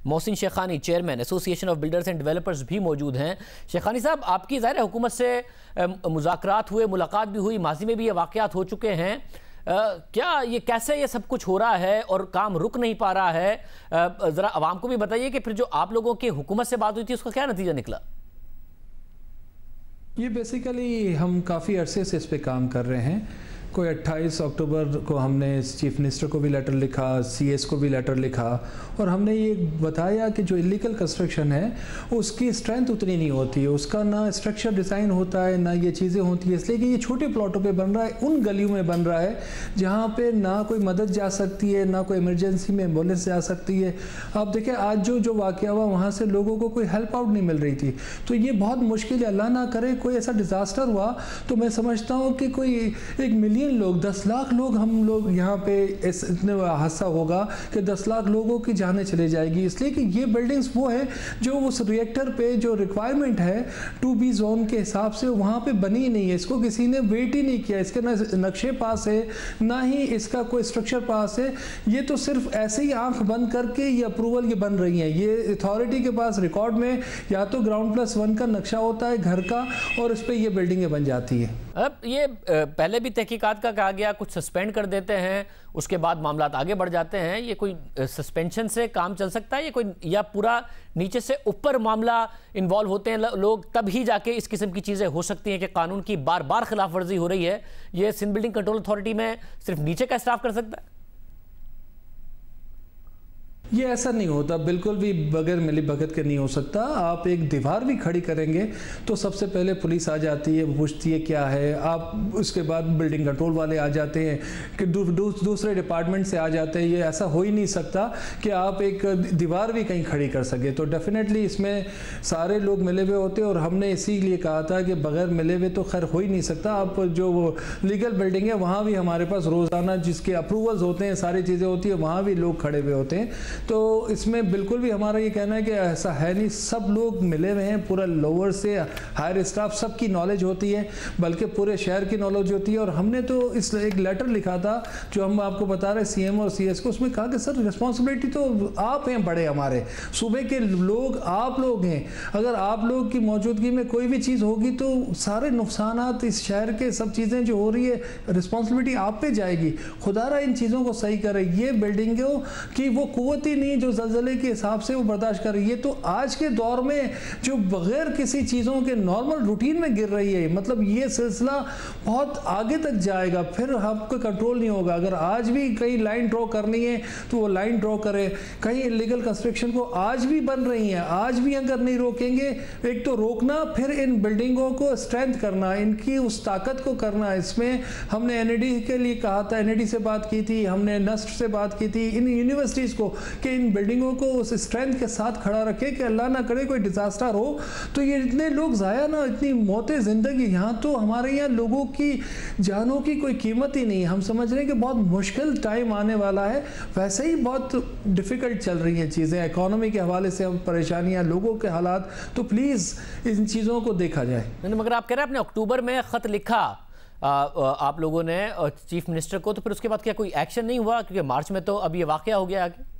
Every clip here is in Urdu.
محسن شیخانی چیئرمین ایسوسی ایشن آف بلڈرز اینڈ ڈیولپرز بھی موجود ہیں۔ شیخانی صاحب، آپ کی ظاہر حکومت سے مذاکرات ہوئے، ملاقات بھی ہوئی، ماضی میں بھی یہ واقعات ہو چکے ہیں، کیا یہ کیسے یہ سب کچھ ہو رہا ہے اور کام رک نہیں پا رہا ہے؟ ذرا عوام کو بھی بتائیے کہ پھر جو آپ لوگوں کی حکومت سے بات ہوئی تھی اس کا کیا نتیجہ نکلا؟ یہ بیسیکلی ہم کافی عرصے سے اس پہ کام کر رہے ہیں۔ کوئی 28 اکتوبر کو ہم نے چیف منسٹر کو بھی لیٹر لکھا، سی ایس کو بھی لیٹر لکھا، اور ہم نے یہ بتایا کہ جو انلیگل کنسٹرکشن ہے اس کی اسٹرینتھ اتنی نہیں ہوتی ہے، اس کا نہ اسٹرکچر ڈیزائن ہوتا ہے، نہ یہ چیزیں ہوتی ہیں، اس لیے کہ یہ چھوٹے پلاٹوں پہ بن رہا ہے، ان گلیوں میں بن رہا ہے جہاں پہ نہ کوئی مدد جا سکتی ہے، نہ کوئی ایمرجنسی میں ایمبولینس جا سکتی ہے۔ آپ دیکھیں آج جو واقعہ ہوا وہاں سے لوگوں کو کوئی ہیلپ آؤٹ نہیں مل رہی تھی، تو یہ بہت مشکل ہے۔ اللہ نہ کرے کوئی ایسا ڈیزاسٹر ہوا تو میں سمجھتا ہوں کہ کوئی 1 ملین لوگ، 10 لاکھ لوگ ہم لوگ یہاں پہ اتنے حادثہ ہوگا کہ 10 لاکھ لوگوں کی جانیں چلے جائے گی، اس لیے کہ یہ بلڈنگز وہ ہے جو اس ریئیکٹر پہ جو ریکوائرمنٹ ہے 2B زون کے حساب سے وہاں پہ بنی ہی نہیں ہے، اس کو کسی نے ویٹ ہی نہیں کیا، اس کے نہ نقشے پاس ہے نہ ہی اس کا کوئی اسٹرکچر پاس ہے، یہ تو صرف ایسے ہی آنکھ بند کر کے یہ اپروول یہ بن رہی ہیں۔ یہ اتھارٹی کے پاس ریکارڈ میں یا تو گراؤنڈ+1 کا نقشہ ہوتا ہے گھر کا اور اس پہ یہ بلڈنگیں بن جاتی ہیں۔ اب یہ پہلے بھی تحقیقات کا کہا گیا، کچھ سسپینڈ کر دیتے ہیں، اس کے بعد معاملات آگے بڑھ جاتے ہیں، یہ کوئی سسپینشن سے کام چل سکتا ہے یا پورا نیچے سے اوپر معاملہ انوالو ہوتے ہیں لوگ تب ہی جا کے اس قسم کی چیزیں ہو سکتی ہیں کہ قانون کی بار بار خلاف ورزی ہو رہی ہے؟ یہ سندھ بلڈنگ کنٹرول اتھارٹی میں صرف نیچے کا اسٹاف کر سکتا ہے؟ یہ ایسا نہیں ہوتا، بالکل بھی بغیر ملی بھگت کے نہیں ہو سکتا۔ آپ ایک دیوار بھی کھڑی کریں گے تو سب سے پہلے پولیس آ جاتی ہے، پوچھتی ہے کیا ہے، آپ اس کے بعد بلڈنگ کنٹرول والے آ جاتے ہیں کہ دوسرے ڈپارٹمنٹ سے آ جاتے ہیں۔ یہ ایسا ہو ہی نہیں سکتا کہ آپ ایک دیوار بھی کہیں کھڑی کر سکے، تو ڈیفینیٹلی اس میں سارے لوگ ملے ہوئے ہوتے ہیں، اور ہم نے اسی لیے کہا تھا کہ بغیر ملے ہوئے تو خیر ہو ہی نہیں سکتا۔ آپ جو وہ لیگل بلڈنگ ہے وہاں بھی ہمارے پاس روزانہ جس کے اپروولز ہوتے ہیں، ساری چیزیں ہوتی ہیں، وہاں بھی لوگ کھڑے ہوئے ہوتے ہیں، تو اس میں بالکل بھی ہمارا یہ کہنا ہے کہ ایسا ہے نہیں، سب لوگ ملے ہوئے ہیں، پورا لوور سے ہائر اسٹاف سب کی نالج ہوتی ہے، بلکہ پورے شہر کی نالج ہوتی ہے۔ اور ہم نے تو اس ایک لیٹر لکھا تھا جو ہم آپ کو بتا رہے سی ایم اور سی ایس کو، اس میں کہا کہ سر رسپانسبلٹی تو آپ ہیں بڑے، ہمارے صوبے کے لوگ آپ لوگ ہیں، اگر آپ لوگ کی موجودگی میں کوئی بھی چیز ہوگی تو سارے نقصانات اس شہر کے سب چیزیں جو ہو رہی ہے رسپانسبلٹی آپ پہ جائے گی۔ خدا رہا ان چیزوں کو صحیح کرے، یہ بلڈنگوں کی وہ قوت ہی نہیں جو زلزلے کے حساب سے وہ برداشت کر رہی ہے، تو آج کے دور میں جو بغیر کسی چیزوں کے نارمل روٹین میں گر رہی ہے، مطلب یہ سلسلہ بہت آگے تک جائے گا، پھر آپ کو کنٹرول نہیں ہوگا۔ اگر آج بھی کہیں لائن ڈرا کرنی ہے تو وہ لائن ڈرا کرے، کہیں انلیگل کنسٹرکشن کو آج بھی بن رہی ہیں، آج بھی اگر نہیں روکیں گے، ایک تو روکنا، پھر ان بلڈنگوں کو اسٹرینتھ کرنا، ان کی اس طاقت کو کرنا۔ اس میں ہم نے این ای ڈی کے لیے کہا تھا، این ای ڈی سے بات کی تھی، ہم نے نسٹ سے بات کی تھی، ان یونیورسٹیز کو کہ ان بلڈنگوں کو اس اسٹرینتھ کے ساتھ کھڑا رکھے کہ اللہ نہ کرے کوئی ڈیزاسٹر ہو تو یہ اتنے لوگ ضائع نہ، اتنی موتیں زندگی، یہاں تو ہمارے یہاں لوگوں کی جانوں کی کوئی قیمت ہی نہیں۔ ہم سمجھ رہے ہیں کہ بہت مشکل ٹائم آنے والا ہے، ویسے ہی بہت ڈیفیکلٹ چل رہی ہیں چیزیں، اکانومی کے حوالے سے پریشانیاں، لوگوں کے حالات، تو پلیز ان چیزوں کو دیکھا جائے۔ مگر آپ کہہ رہے ہیں آپ نے اکتوبر میں خط لکھا آپ لوگوں نے چیف منسٹر کو، تو پھر اس کے بعد کیا کوئی ایکشن نہیں ہوا؟ کیونکہ مارچ میں تو اب یہ واقعہ ہو گیا آگے۔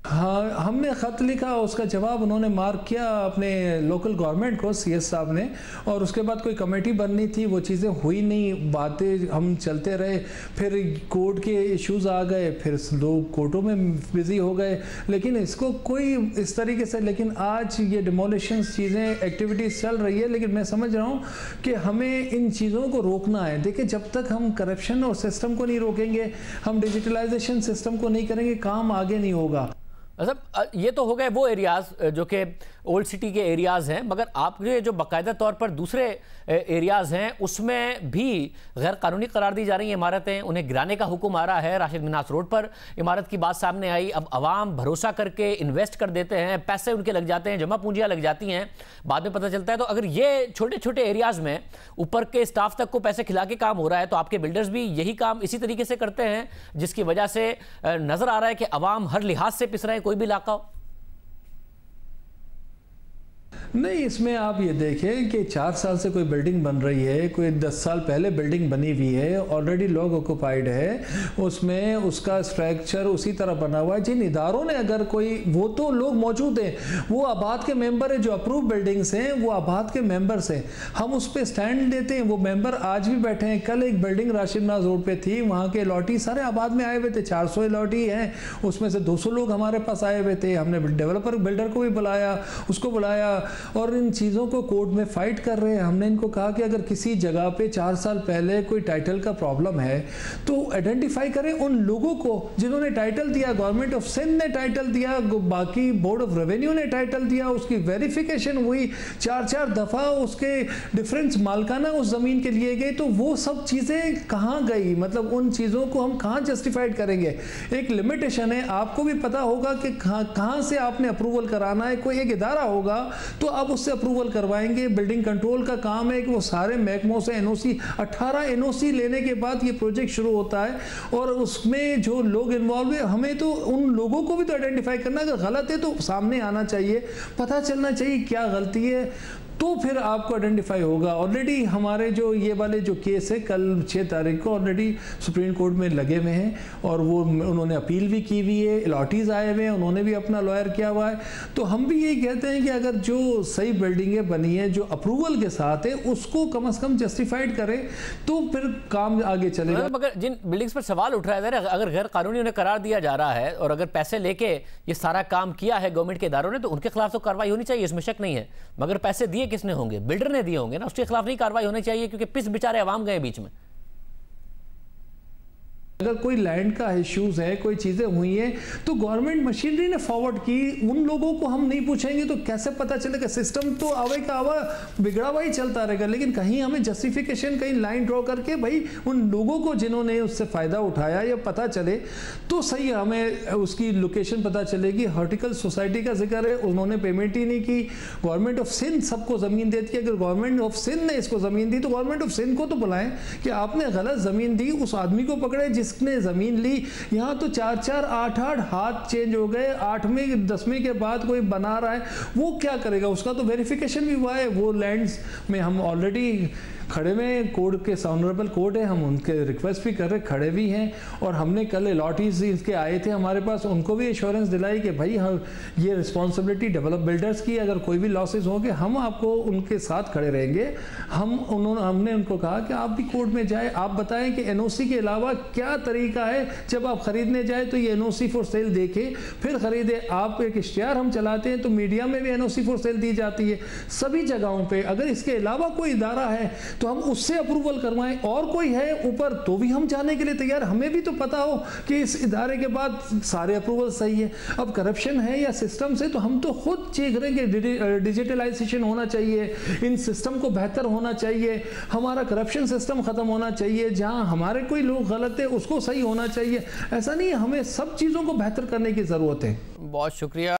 ہاں، ہم نے خط لکھا، اس کا جواب انہوں نے مارک کیا اپنے لوکل گورنمنٹ کو، سی ایس صاحب نے، اور اس کے بعد کوئی کمیٹی بننی تھی، وہ چیزیں ہوئی نہیں، باتیں ہم چلتے رہے، پھر کورٹ کے ایشوز آ گئے، پھر لوگ کورٹوں میں بزی ہو گئے، لیکن اس کو کوئی اس طریقے سے، لیکن آج یہ ڈیمولیشنز چیزیں ایکٹیویٹیز چل رہی ہے، لیکن میں سمجھ رہا ہوں کہ ہمیں ان چیزوں کو روکنا ہے۔ دیکھیں جب تک ہم کرپشن اور سسٹم کو نہیں روکیں گے، ہم ڈیجیٹلائزیشن سسٹم کو نہیں کریں گے، کام آگے نہیں ہوگا۔ یہ تو ہو گئے وہ ایریاز جو کہ اولڈ سٹی کے ایریاز ہیں، مگر آپ کے جو باقاعدہ طور پر دوسرے ایریاز ہیں اس میں بھی غیر قانونی قرار دی جا رہی ہیں عمارتیں، انہیں گرانے کا حکم آ رہا ہے۔ راشد مناس روڈ پر عمارت کی بات سامنے آئی، اب عوام بھروسہ کر کے انویسٹ کر دیتے ہیں، پیسے ان کے لگ جاتے ہیں، جمع پونجیاں لگ جاتی ہیں، بعد میں پتہ چلتا ہے۔ تو اگر یہ چھوٹے چھوٹے ایریاز میں اوپر کے اسٹاف تک کو پیسے کھلا کے کام ہو رہا ہے، تو آپ کے بلڈرز بھی یہی کام اسی طریقے سے کرتے ہیں، جس کی وجہ سے نظر آ رہا ہے کہ عوام ہر لحاظ سے پس رہے ہیں، کوئی بھی علاقہ ہو۔ نہیں، اس میں آپ یہ دیکھیں کہ 4 سال سے کوئی بلڈنگ بن رہی ہے، کوئی 10 سال پہلے بلڈنگ بنی ہوئی ہے، آلریڈی لوگ آکوپائڈ ہے، اس میں اس کا اسٹرکچر اسی طرح بنا ہوا ہے. جن اداروں نے اگر کوئی، وہ تو لوگ موجود ہیں، وہ آباد کے ممبر ہیں، جو اپروو بلڈنگز ہیں وہ آباد کے ممبرز ہیں. ہم اس پہ سٹینڈ لیتے ہیں، وہ ممبر آج بھی بیٹھے ہیں. کل ایک بلڈنگ راشد ناز روڈ پہ تھی، وہاں کے الاٹی سارے آباد میں آئے ہوئے تھے، 400 الاٹی ہیں، اس میں سے 200 لوگ ہمارے پاس آئے ہوئے تھے. ہم نے ڈیولپر بلڈر کو بھی بلایا، اس کو بلایا، اور ان چیزوں کو کورٹ میں فائٹ کر رہے ہیں. ہم نے ان کو کہا کہ اگر کسی جگہ پہ 4 سال پہلے کوئی ٹائٹل کا پرابلم ہے تو آئیڈینٹیفائی کریں ان لوگوں کو جنہوں نے ٹائٹل دیا. گورنمنٹ آف سندھ نے ٹائٹل دیا، باقی بورڈ آف ریونیو نے ٹائٹل دیا، اس کی ویریفیکیشن ہوئی 4 دفعہ، اس کے ڈیفرنس مالکانہ اس زمین کے لیے گئے. تو وہ سب چیزیں کہاں گئی؟ مطلب ان چیزوں کو ہم کہاں جسٹیفائڈ کریں گے؟ ایک لمیٹیشن ہے. آپ کو بھی پتا ہوگا کہ کہاں سے آپ نے اپروول کرانا ہے. کوئی ایک ادارہ ہوگا تو آپ اس سے اپروول کروائیں گے. بلڈنگ کنٹرول کا کام ہے کہ وہ سارے محکموں سے NOC 18 NOC لینے کے بعد یہ پروجیکٹ شروع ہوتا ہے، اور اس میں جو لوگ انوالو ہیں، ہمیں تو ان لوگوں کو بھی تو آئیڈینٹیفائی کرنا. اگر غلط ہے تو سامنے آنا چاہیے، پتہ چلنا چاہیے کیا غلطی ہے، تو پھر آپ کو آئیڈینٹیفائی ہوگا. آلریڈی ہمارے جو یہ والے جو کیس ہے کل 6 تاریخ کو آلریڈی سپریم کورٹ میں لگے ہوئے ہیں، اور وہ انہوں نے اپیل بھی کی ہوئی ہے. الاٹیز آئے ہوئے ہیں، انہوں نے بھی اپنا لائر کیا ہوا ہے. تو ہم بھی یہی کہتے ہیں کہ اگر جو صحیح بلڈنگیں بنی ہیں جو اپروول کے ساتھ ہے، اس کو کم از کم جسٹیفائڈ کریں تو پھر کام آگے چلے گا. مگر جن بلڈنگز پر سوال اٹھ رہا ہے، اگر غیر قانونی انہیں قرار دیا جا رہا ہے اور اگر پیسے لے کے یہ سارا کام کیا ہے گورنمنٹ کے اداروں نے، تو ان کے خلاف تو کارروائی ہونی چاہیے، اس میں شک نہیں ہے. مگر پیسے دیے کس نے ہوں گے؟ بلڈر نے دیے ہوں گے نا، اس کے خلاف نہیں کارروائی ہونی چاہیے کیونکہ پس بیچارے عوام گئے بیچ میں. اگر کوئی لینڈ کا ایشوز ہے، کوئی چیزیں ہوئی ہیں تو گورنمنٹ مشینری نے فارورڈ کی. ان لوگوں کو ہم نہیں پوچھیں گے تو کیسے پتہ چلے گا؟ سسٹم تو آوے کا آوا بگڑا ہوا ہی چلتا رہے گا. لیکن کہیں ہمیں جسٹیفیکیشن، کہیں لائن ڈرا کر کے بھائی ان لوگوں کو جنہوں نے اس سے فائدہ اٹھایا یا پتہ چلے تو صحیح، ہمیں اس کی لوکیشن پتہ چلے گی. ہارٹیکل سوسائٹی کا ذکر ہے، انہوں نے پیمنٹ ہی نہیں کی. گورنمنٹ آف سندھ سب کو زمین دیتی ہے. اگر گورنمنٹ آف سندھ نے اس کو زمین دی تو گورنمنٹ آف سندھ کو تو بلائیں کہ آپ نے غلط زمین دی. اس آدمی کو پکڑے جس نے زمین لی. یہاں تو 4 8 ہاتھ چینج ہو گئے. 8ویں 10ویں کے بعد کوئی بنا رہا ہے، وہ کیا کرے گا؟ اس کا تو ویریفیکیشن بھی ہوا ہے. وہ لینڈز میں ہم آلریڈی کھڑے میں کورٹ کے آنریبل کورٹ ہے، ہم ان کے ریکویسٹ بھی کر رہے، کھڑے بھی ہیں. اور ہم نے کل الاٹیز کے آئے تھے ہمارے پاس، ان کو بھی ایشورنس دلائی کہ بھائی یہ رسپانسبلٹی ڈیولپ بلڈرز کی، اگر کوئی بھی لاسز ہوں گے ہم آپ کو ان کے ساتھ کھڑے رہیں گے. ہم نے ان کو کہا کہ آپ بھی کورٹ میں جائیں، آپ بتائیں کہ NOC کے علاوہ کیا طریقہ ہے. جب آپ خریدنے جائیں تو یہ NOC فور سیل دیکھیں پھر خریدیں. آپ ایک اشتہار ہم چلاتے ہیں تو میڈیا میں بھی NOC فور سیل دی جاتی ہے سبھی جگہوں پہ. اگر اس کے علاوہ کوئی ادارہ ہے تو ہم اس سے اپروول کروائیں، اور کوئی ہے اوپر تو بھی ہم جانے کے لیے تیار. ہمیں بھی تو پتا ہو کہ اس ادارے کے بعد سارے اپروول صحیح ہے. اب کرپشن ہے یا سسٹم سے، تو ہم تو خود چیک رہے کہ ڈیجیٹلائزیشن ہونا چاہیے، ان سسٹم کو بہتر ہونا چاہیے، ہمارا کرپشن سسٹم ختم ہونا چاہیے، جہاں ہمارے کوئی لوگ غلط ہے اس کو صحیح ہونا چاہیے. ایسا نہیں ہے، ہمیں سب چیزوں کو بہتر کرنے کی ضرورت ہے. بہت شکریہ.